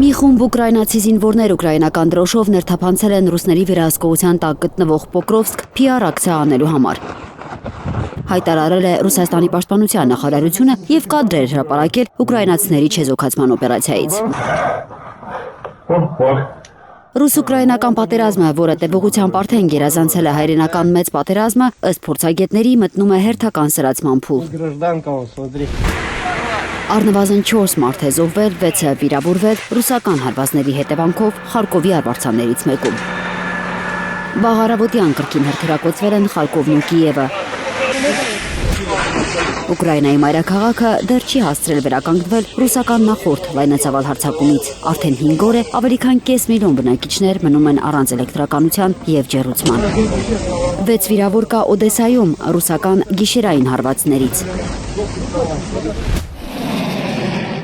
Մի խումբ ուկրաինացի զինվորներ ուկրաինական դրոշով ներթափանցել են ռուսների վերահսկողության տակ գտնվող Պոկրովսկ PR ակցիա անելու համար։ Հայտարարել է Ռուսաստանի պաշտպանության նախարարությունը եւ կադրեր հրապարակել ուկրաինացիների չեզոքացման օպերացիայից։ Ռուս-ուկրաինական պատերազմը, որը տևողությամբ արդեն գերազանցել է հայրենական մեծ պատերազմը, ըստ փորձագետների մտնում է հերթական սրացման փուլ։ Առնվազն 4 մարդ է զոհվել, 6-ը վիրավորվել ռուսական հարվածների հետևանքով Խարկովի արվարձաններից մեկում։ Վաղ առավոտյան կրկին հրթիռակոծվել են Խարկովն ու Կիևը։ Ուկրաինայի մայրաքաղաքը դեռ չի հասցրել վերականգնվել ռուսական նախորդ լայնածավալ հարձակումից։ Արդեն 5 օր է ավելի քան կես միլիոն բնակիչներ մնում են առանց էլեկտրականության եւ ջեռուցման։ 6 վիրավոր կա Օդեսայում ռուսական գիշերային հարվածներից։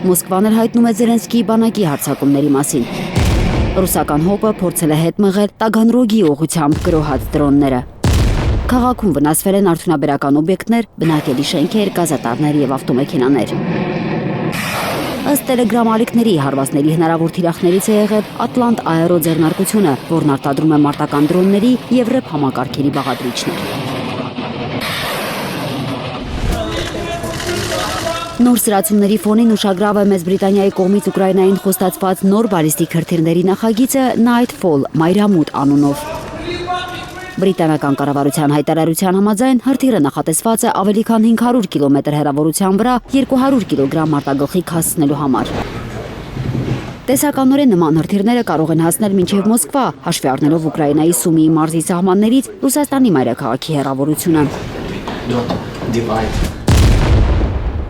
Մոսկվան էլ հայտնում է Զելենսկիի բանակի հարձակումների մասին։ Ռուսական հոպը փորձել է հետ մղել Տագանրոգի ուղղությամբ գրոհած դրոնները։ Քաղաքում վնասվել են արդյունաբերական օբյեկտներ, բնակելի շենքեր, գազատարներ եւ ավտոմեքենաներ։ Ըստ Telegram ալիքների հարվածների հնարավոր թիրախներից է եղել Ատլանտ Աերո ձեռնարկությունը, որն արտադրում է մարտական դրոնների եւ ՌԵՊ համակարգերի բաղադրիչներ։ Նոր սրացումների ֆոնին ուշագրավ է Մեծ Բրիտանիայի կողմից Ուկրաինային խոստացված նոր բալիստիկ հրթիռների նախագիծը Nightfall մայրամուտ անունով։ Բրիտանական կառավարության հայտարարության համաձայն հրթիռը նախատեսված է ավելի քան 500 կիլոմետր հեռավորության վրա 200 կիլոգրամ մարտագլխիկ հասցնելու համար։ Տեսականորեն նման հրթիռները կարող են հասնել մինչև Մոսկվա, հաշվի առնելով Ուկրաինայի Սումիի մարզի սահմաններից Ռուսաստանի մայրաքաղաքի հեռավորությունը։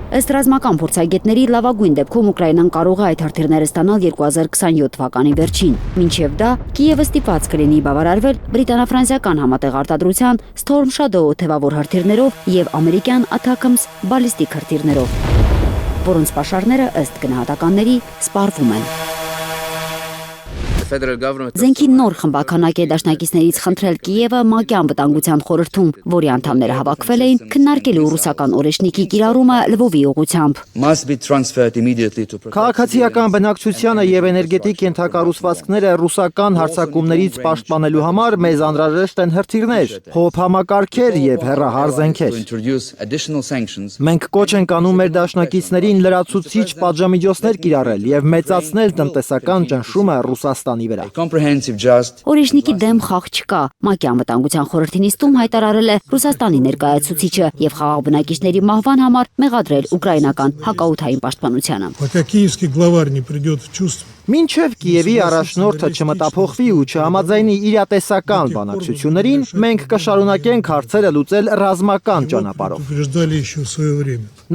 Ըստ ռազմական փորձագետների լավագույն դեպքում Ուկրաինան կարող է այդ հրթիռները ստանալ 2027 թվականի վերջին։ Մինչև դա Կիևը ստիպված կլինի բավարարվել բրիտանա-ֆրանսիական համատեղ արտադրության Storm Shadow թևավոր հրթիռներով եւ ամերիկյան Attackams բալիստիկ հրթիռներով, որոնց պաշարները ըստ գնահատականների սպառվում են։ Զենքի նոր խմբականակի դաշնակիցներից խնդրել Կիևը ՄԱԿ-ի անվտանգության խորհրդում, որի անդամները հավաքվել էին քննարկելու ռուսական օրենսգրքի կիրառումը Լվովի ուղղությամբ։ Քաղաքացիական բնակչությանը եւ էներգետիկ ենթակառուցվածքները ռուսական հարձակումներից պաշտպանելու համար մեզ անհրաժեշտ են հրթիռներ, հոբ համակարգեր եւ հեռահար զենքեր։ Մենք կոչ ենք անում մեր դաշնակիցներին լրացուցիչ պատժամիջոցներ կիրառել եւ մեծացնել տնտեսական ճնշումը Ռուսաստանի վրա։ Օրենսգրքի դեմ խաղ չկա։ ՄԱԿ-ի անվտանգության խորհրդի նիստում հայտարարել է Ռուսաստանի ներկայացուցիչը եւ խաղաղ բնակիչների մահվան համար մեղադրել ուկրաինական հակաօդային պաշտպանությանը։ Մինչև Կիևի առաջնորդը չմտափոխվի ու չհամաձայնի իրատեսական բանակցություններին, մենք կշարունակենք հարցերը լուծել ռազմական ճանապարհով։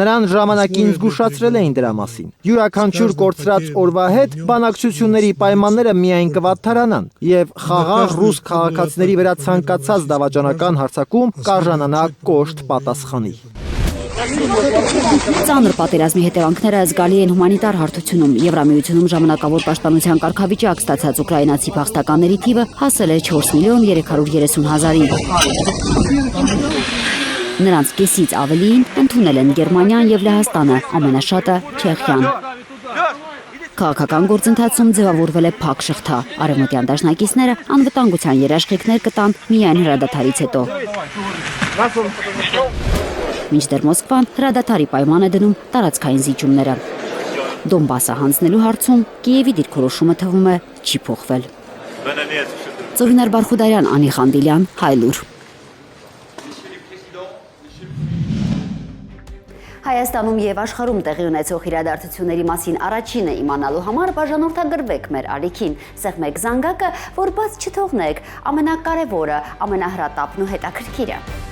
Նրան ժամանակին զգուշացրել էին դրա մասին։ Յուրաքանչյուր կորցրած օրվա հետ բանակցությունների պայմանները միայն կվատթարանան եւ խաղաղ ռուս քաղաքացիների վրա ցանկացած դավաճանական հարձակում կարժանանա կոշտ պատասխանի։ Ծանր պատերազմի հետևանքները զգալի են հումանիտար հարթությունում։ Եվրամիությունում ժամանակավոր պաշտպանության կարգավիճակ ստացած ուկրաինացի փախստականների թիվը հասել է 4 միլիոն 330 հազարի։ Նրանց կեսից ավելիին ընդունել են Գերմանիան եւ Լեհաստանը, ամենաշատը Չեխիան։ Քաղաքական գործընթացում ձևավորվել է փակ շղթա։ Արևմտյան դաշնակիցները անվտանգության երաշխիքներ կտան միայն հրադադարից հետո։ Մինչդեռ Մոսկվան հրադադարի պայման է դնում տարածքային զիջումները։ Դոնբասը հանձնելու հարցում Կիևի դիրքորոշումը թվում է չի փոխվել։ Ծովինար Բարխուդարյան, Անի Խանդիլյան, Հայլուր։ Հայաստանում եւ աշխարհում տեղի ունեցող իրադարձությունների մասին առաջինը իմանալու համար բաժանորդագրվեք մեր ալիքին, սեղմեք զանգակը, որ բաց չթողնեք ամենակարևորը, ամենահրատապն ու հետաքրքիրը։